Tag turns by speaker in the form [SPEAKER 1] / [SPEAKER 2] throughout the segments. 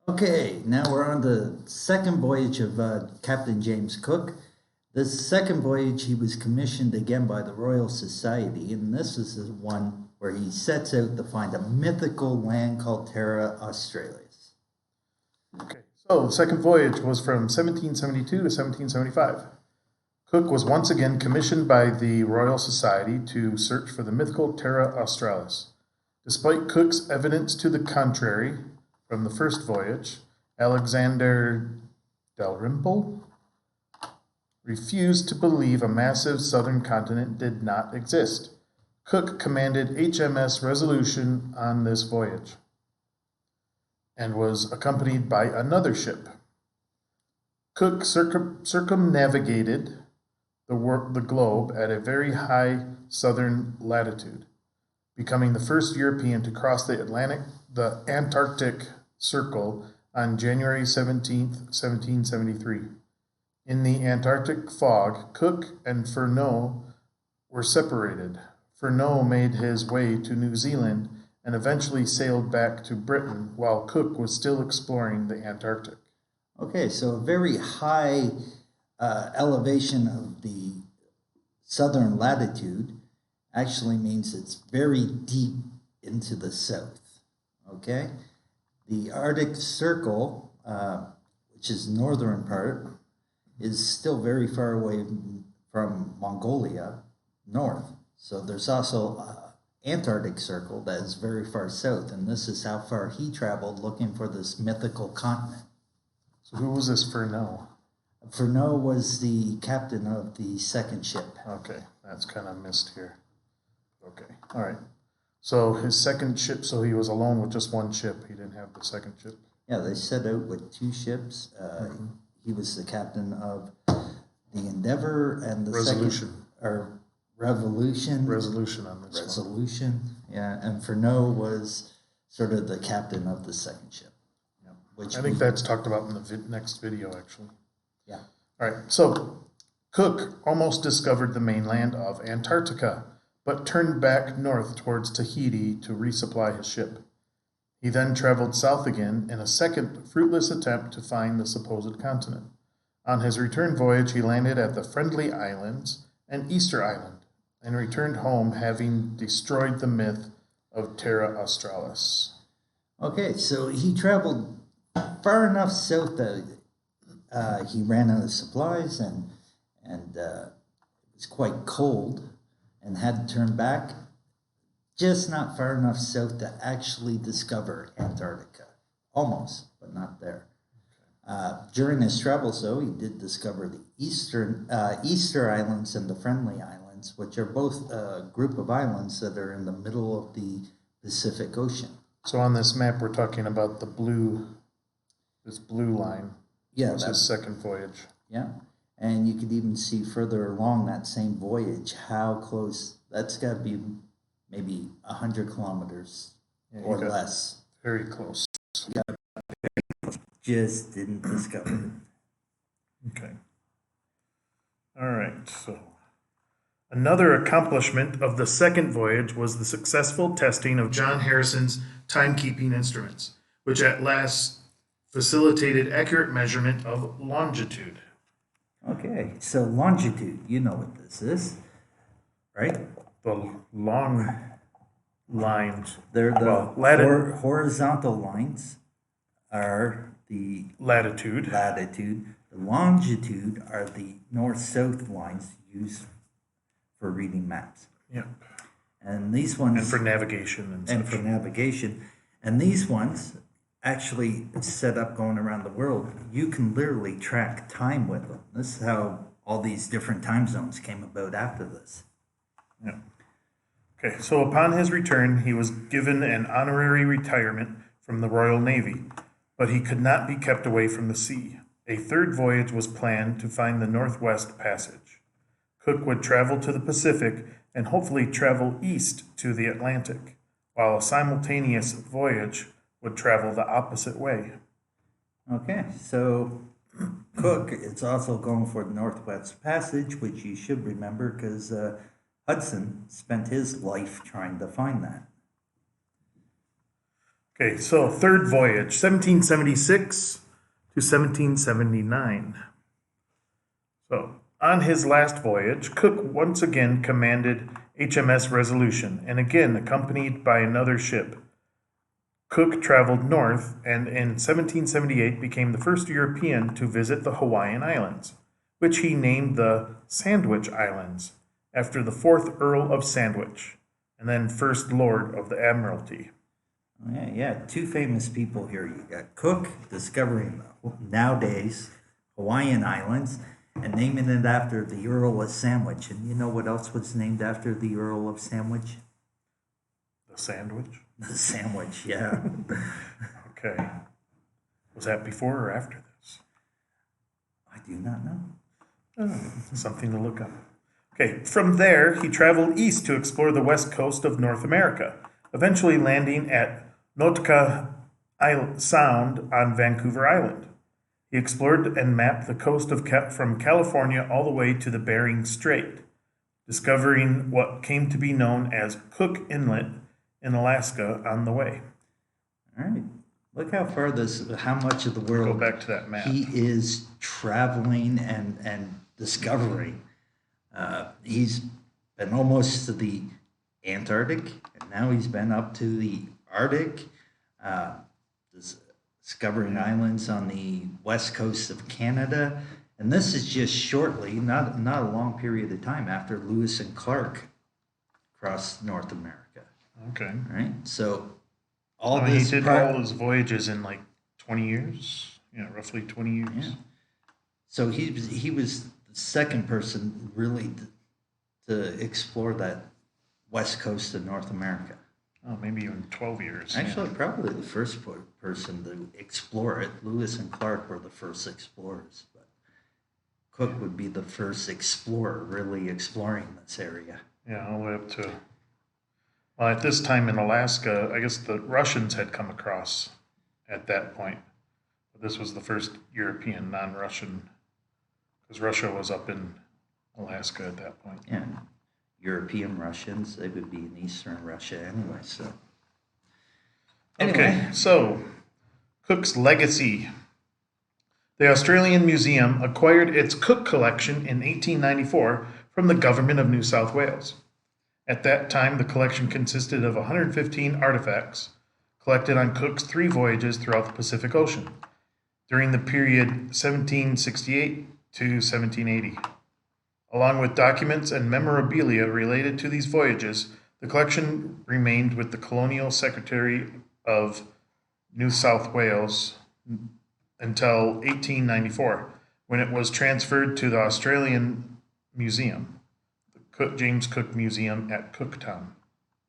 [SPEAKER 1] Okay, now we're on the second voyage of Captain James Cook. This second voyage, he was commissioned again by the Royal Society, and this is the one where he sets out to find a mythical land called Terra Australis.
[SPEAKER 2] Okay, so the second voyage was from 1772 to 1775. Cook was once again commissioned by the Royal Society to search for the mythical Terra Australis. Despite Cook's evidence to the contrary from the first voyage, Alexander Dalrymple refused to believe a massive southern continent did not exist. Cook commanded HMS Resolution on this voyage and was accompanied by another ship. Cook circumnavigated the globe at a very high southern latitude, becoming the first European to cross the Antarctic Circle on January 17th, 1773. In the Antarctic fog, Cook and Furneaux were separated. Furneaux made his way to New Zealand and eventually sailed back to Britain while Cook was still exploring the Antarctic.
[SPEAKER 1] Okay, so a very high elevation of the southern latitude actually means it's very deep into the south. Okay, the Arctic Circle, which is the northern part, is still very far away from Mongolia, north. So there's also Antarctic Circle that is very far south, and this is how far he traveled looking for this mythical continent.
[SPEAKER 2] So who was this Furneaux?
[SPEAKER 1] Furneaux was the captain of the second ship.
[SPEAKER 2] Okay, that's kind of missed here. Okay, all right. So his second ship, so he was alone with just one ship. He didn't have the second ship.
[SPEAKER 1] Yeah, they set out with two ships. He was the captain of the Endeavour and the
[SPEAKER 2] Resolution.
[SPEAKER 1] Resolution
[SPEAKER 2] on this
[SPEAKER 1] Resolution, yeah. And Furneaux was sort of the captain of the second ship.
[SPEAKER 2] Yeah. I think that's talked about in the next video, actually.
[SPEAKER 1] Yeah.
[SPEAKER 2] All right, so Cook almost discovered the mainland of Antarctica, but turned back north towards Tahiti to resupply his ship. He then traveled south again in a second fruitless attempt to find the supposed continent. On his return voyage, he landed at the Friendly Islands and Easter Island, and returned home having destroyed the myth of Terra Australis.
[SPEAKER 1] Okay, so he traveled far enough south that he ran out of supplies and it was quite cold and had to turn back, just not far enough south to actually discover Antarctica. Almost, but not there. During his travels, though, he did discover the Easter Islands and the Friendly Islands, which are both a group of islands that are in the middle of the Pacific Ocean.
[SPEAKER 2] So on this map, we're talking about this blue line.
[SPEAKER 1] Yeah,
[SPEAKER 2] that's his second voyage.
[SPEAKER 1] Yeah, and you could even see further along that same voyage how close, that's got to be maybe 100 kilometers or less.
[SPEAKER 2] Very close.
[SPEAKER 1] Yeah, just didn't discover it.
[SPEAKER 2] Okay. All right, so another accomplishment of the second voyage was the successful testing of John Harrison's timekeeping instruments, which at last facilitated accurate measurement of longitude.
[SPEAKER 1] Okay, so longitude, you know what this is, right?
[SPEAKER 2] The long lines.
[SPEAKER 1] They're the horizontal lines are the
[SPEAKER 2] latitude.
[SPEAKER 1] The longitude are the north-south lines used for reading maps.
[SPEAKER 2] Yep.
[SPEAKER 1] And these ones...
[SPEAKER 2] And for navigation.
[SPEAKER 1] And these ones actually set up going around the world. You can literally track time with them. This is how all these different time zones came about after this.
[SPEAKER 2] Yeah. Okay, so upon his return, he was given an honorary retirement from the Royal Navy, but he could not be kept away from the sea. A third voyage was planned to find the Northwest Passage. Cook would travel to the Pacific and hopefully travel east to the Atlantic, while a simultaneous voyage would travel the opposite way.
[SPEAKER 1] Okay, so Cook is also going for the Northwest Passage, which you should remember because Hudson spent his life trying to find that.
[SPEAKER 2] Okay, so third voyage, 1776 to 1779. So, on his last voyage, Cook once again commanded HMS Resolution, and again accompanied by another ship. Cook traveled north and in 1778 became the first European to visit the Hawaiian Islands, which he named the Sandwich Islands, after the 4th Earl of Sandwich, and then First Lord of the Admiralty.
[SPEAKER 1] Yeah, two famous people here. You got Cook discovering nowadays Hawaiian Islands and naming it after the Earl of Sandwich. And you know what else was named after the Earl of Sandwich?
[SPEAKER 2] The Sandwich?
[SPEAKER 1] The Sandwich, yeah.
[SPEAKER 2] Okay. Was that before or after this?
[SPEAKER 1] I do not know.
[SPEAKER 2] Oh, something to look up. Okay, from there, he traveled east to explore the west coast of North America, eventually landing at Nootka Sound on Vancouver Island. He explored and mapped the coast from California all the way to the Bering Strait, discovering what came to be known as Cook Inlet in Alaska on the way.
[SPEAKER 1] All right. Look how far how much of the world
[SPEAKER 2] Go back to that map.
[SPEAKER 1] he is traveling and discovering. He's been almost to the Antarctic, and now he's been up to the Arctic, discovering islands on the west coast of Canada. And this is just shortly, not a long period of time after Lewis and Clark crossed North America.
[SPEAKER 2] Okay.
[SPEAKER 1] Right? So
[SPEAKER 2] he did all his voyages in like 20 years. Yeah, roughly 20 years.
[SPEAKER 1] Yeah. So he was the second person really to explore that west coast of North America.
[SPEAKER 2] Oh, maybe even 12 years.
[SPEAKER 1] Actually, probably the first person to explore it. Lewis and Clark were the first explorers, but Cook would be the first explorer really exploring this area.
[SPEAKER 2] Yeah, all the way up to... Well, at this time in Alaska, I guess the Russians had come across at that point. But this was the first European, non-Russian, because Russia was up in Alaska at that point.
[SPEAKER 1] Yeah. European Russians, they would be in Eastern Russia anyway, so. Anyway.
[SPEAKER 2] Okay, so Cook's legacy. The Australian Museum acquired its Cook collection in 1894 from the Government of New South Wales. At that time, the collection consisted of 115 artifacts collected on Cook's 3 voyages throughout the Pacific Ocean during the period 1768 to 1780. Along with documents and memorabilia related to these voyages, the collection remained with the Colonial Secretary of New South Wales until 1894, when it was transferred to the Australian Museum, the James Cook Museum at Cooktown.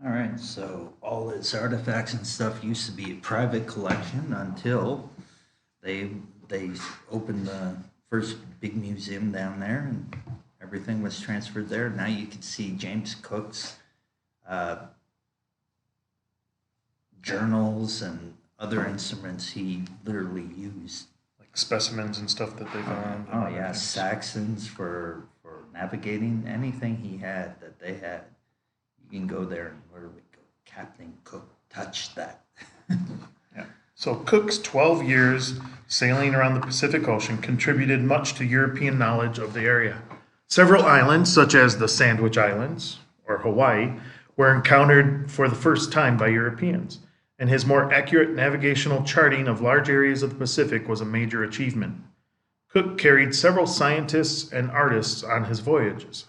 [SPEAKER 1] All right, so all its artifacts and stuff used to be a private collection until they opened the first big museum down there, and everything was transferred there. Now you can see James Cook's journals and other instruments he literally used.
[SPEAKER 2] Like specimens and stuff that they found.
[SPEAKER 1] Oh yeah, Saxons for navigating. Anything he had that they had, you can go there and literally go, Captain Cook touched that.
[SPEAKER 2] Yeah. So Cook's 12 years sailing around the Pacific Ocean contributed much to European knowledge of the area. Several islands, such as the Sandwich Islands, or Hawaii, were encountered for the first time by Europeans, and his more accurate navigational charting of large areas of the Pacific was a major achievement. Cook carried several scientists and artists on his voyages.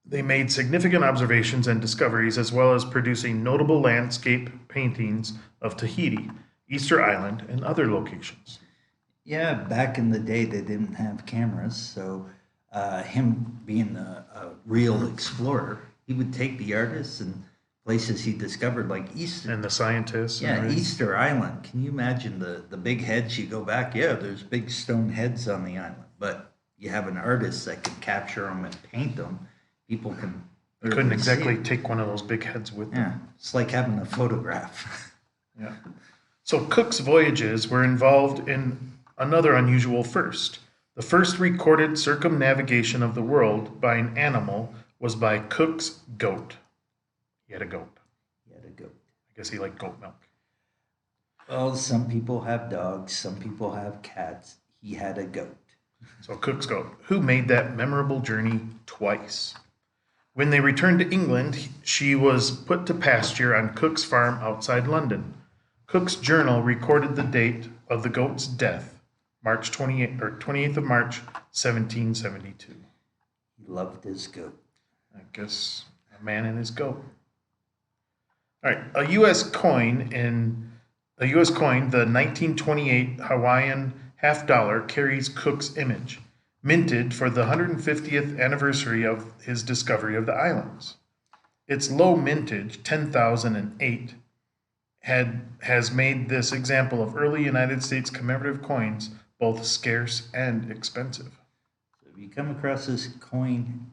[SPEAKER 2] They made significant observations and discoveries, as well as producing notable landscape paintings of Tahiti, Easter Island, and other locations.
[SPEAKER 1] Yeah, back in the day, they didn't have cameras, so him being a real explorer, he would take the artists and places he discovered, like Easter.
[SPEAKER 2] And the scientists.
[SPEAKER 1] Yeah,
[SPEAKER 2] right?
[SPEAKER 1] Easter Island. Can you imagine the big heads? You go back, yeah, there's big stone heads on the island, but you have an artist that can capture them and paint them. People can.
[SPEAKER 2] Couldn't exactly take one of those big heads with them.
[SPEAKER 1] Yeah, it's like having a photograph.
[SPEAKER 2] Yeah. So Cook's voyages were involved in another unusual first. The first recorded circumnavigation of the world by an animal was by Cook's goat. He had a goat.
[SPEAKER 1] He had a goat.
[SPEAKER 2] I guess he liked goat milk.
[SPEAKER 1] Well, some people have dogs, some people have cats. He had a goat.
[SPEAKER 2] So Cook's goat, who made that memorable journey twice. When they returned to England, she was put to pasture on Cook's farm outside London. Cook's journal recorded the date of the goat's death, March 28th of March, 1772.
[SPEAKER 1] He loved his goat.
[SPEAKER 2] I guess a man and his goat. All right, a U.S. coin, the 1928 Hawaiian half-dollar carries Cook's image, minted for the 150th anniversary of his discovery of the islands. Its low mintage, 10,008, has made this example of early United States commemorative coins both scarce and expensive.
[SPEAKER 1] So if you come across this coin,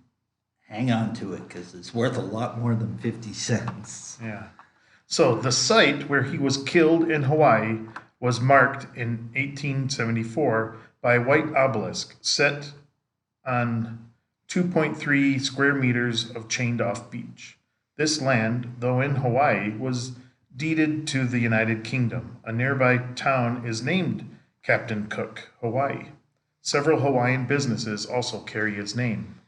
[SPEAKER 1] hang on to it because it's worth a lot more than 50 cents.
[SPEAKER 2] Yeah. So the site where he was killed in Hawaii was marked in 1874 by a white obelisk set on 2.3 square meters of chained-off beach. This land, though in Hawaii, was deeded to the United Kingdom. A nearby town is named Captain Cook, Hawaii. Several Hawaiian businesses also carry his name.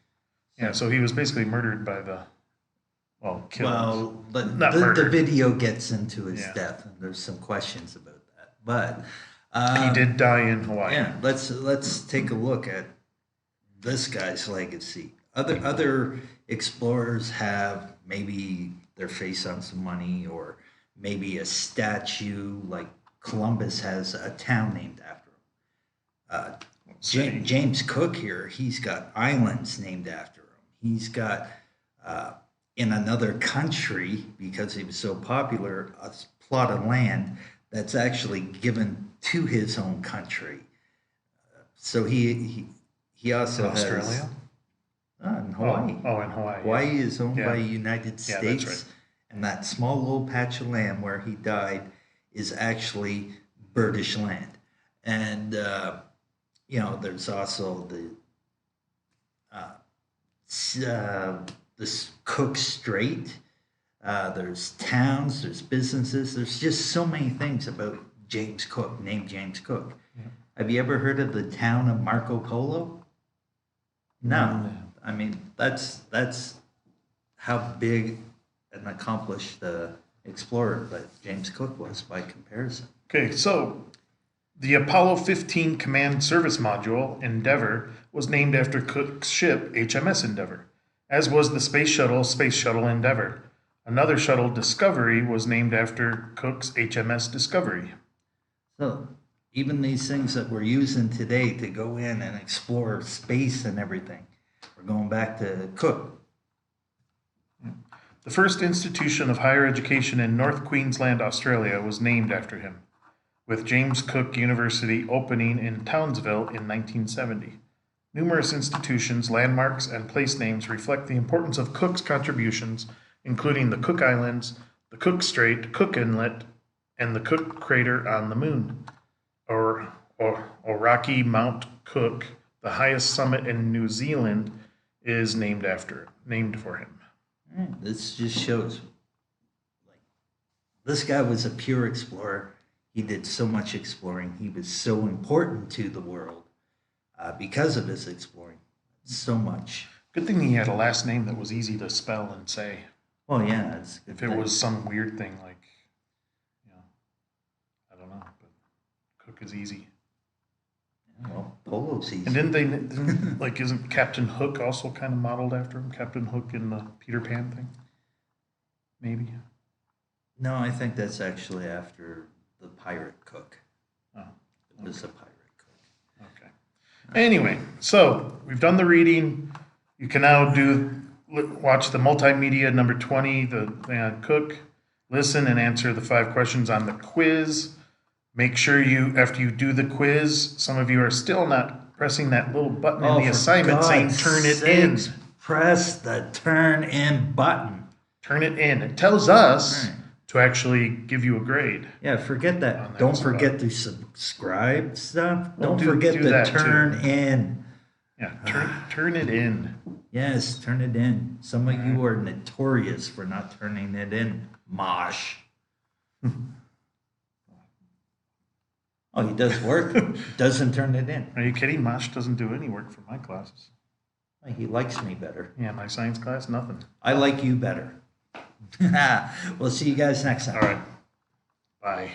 [SPEAKER 2] Yeah, so he was basically murdered by killed.
[SPEAKER 1] Well,
[SPEAKER 2] Not
[SPEAKER 1] the
[SPEAKER 2] murdered.
[SPEAKER 1] video gets into his
[SPEAKER 2] Yeah.
[SPEAKER 1] death, and there's some questions about that. But
[SPEAKER 2] He did die in Hawaii.
[SPEAKER 1] yeah, let's take a look at this guy's legacy. Other explorers have maybe their face on some money, or maybe a statue. Like Columbus has a town named after him. James Cook here, he's got islands named after him. He's got in another country, because he was so popular, a plot of land that's actually given to his own country. So he also has
[SPEAKER 2] Australia?
[SPEAKER 1] in Hawaii.
[SPEAKER 2] Oh, in Hawaii.
[SPEAKER 1] Hawaii is owned
[SPEAKER 2] Yeah.
[SPEAKER 1] by the United
[SPEAKER 2] Yeah,
[SPEAKER 1] States,
[SPEAKER 2] that's right.
[SPEAKER 1] and that small little patch of land where he died is actually British land. And there's also this Cook Strait. There's towns, there's businesses, there's just so many things about James Cook, named James Cook.
[SPEAKER 2] Yeah.
[SPEAKER 1] Have you ever heard of the town of Marco Polo? No.
[SPEAKER 2] No.
[SPEAKER 1] I mean, that's how big and accomplished the explorer that James Cook was by comparison.
[SPEAKER 2] Okay, so the Apollo 15 Command Service Module, Endeavour, was named after Cook's ship, HMS Endeavour, as was the Space Shuttle Endeavour. Another shuttle, Discovery, was named after Cook's HMS Discovery.
[SPEAKER 1] So even these things that we're using today to go in and explore space and everything, we're going back to Cook.
[SPEAKER 2] The first institution of higher education in North Queensland, Australia, was named after him, with James Cook University opening in Townsville in 1970. Numerous institutions, landmarks, and place names reflect the importance of Cook's contributions, including the Cook Islands, the Cook Strait, Cook Inlet, and the Cook Crater on the Moon, or Rocky Mount Cook, the highest summit in New Zealand, is named for him.
[SPEAKER 1] This just shows, like, this guy was a pure explorer. He did so much exploring. He was so important to the world because of his exploring. So much.
[SPEAKER 2] Good thing he had a last name that was easy to spell and say.
[SPEAKER 1] Well, yeah. It's a good
[SPEAKER 2] If it
[SPEAKER 1] thing.
[SPEAKER 2] was some weird thing like, I don't know, but Cook is easy.
[SPEAKER 1] Well, Polo's easy.
[SPEAKER 2] And isn't Captain Hook also kind of modeled after him? Captain Hook in the Peter Pan thing? Maybe.
[SPEAKER 1] No, I think that's actually after the pirate Cook.
[SPEAKER 2] Oh,
[SPEAKER 1] It was a pirate Cook.
[SPEAKER 2] okay. Anyway, so we've done the reading. You can now watch the multimedia number 20, the thing Cook, listen and answer the 5 questions on the quiz. Make sure after you do the quiz, some of you are still not pressing that little button in the
[SPEAKER 1] for
[SPEAKER 2] assignment saying
[SPEAKER 1] God's
[SPEAKER 2] turn it in.
[SPEAKER 1] sakes, press the turn in button.
[SPEAKER 2] Turn it in. It tells us
[SPEAKER 1] Right.
[SPEAKER 2] to actually give you a grade.
[SPEAKER 1] Yeah, forget
[SPEAKER 2] On
[SPEAKER 1] that.
[SPEAKER 2] that
[SPEAKER 1] Don't
[SPEAKER 2] spot.
[SPEAKER 1] forget to subscribe stuff.
[SPEAKER 2] Well,
[SPEAKER 1] Don't
[SPEAKER 2] do
[SPEAKER 1] forget to
[SPEAKER 2] that
[SPEAKER 1] turn
[SPEAKER 2] too.
[SPEAKER 1] in.
[SPEAKER 2] Yeah, turn it in.
[SPEAKER 1] Yes, turn it in. Some of you are notorious for not turning it in. Mosh. Oh, he does work, doesn't turn it in.
[SPEAKER 2] Are you kidding? Mosh doesn't do any work for my classes.
[SPEAKER 1] He likes me better.
[SPEAKER 2] Yeah, my science class, nothing.
[SPEAKER 1] I like you better. We'll see you guys next time.
[SPEAKER 2] All right. Bye.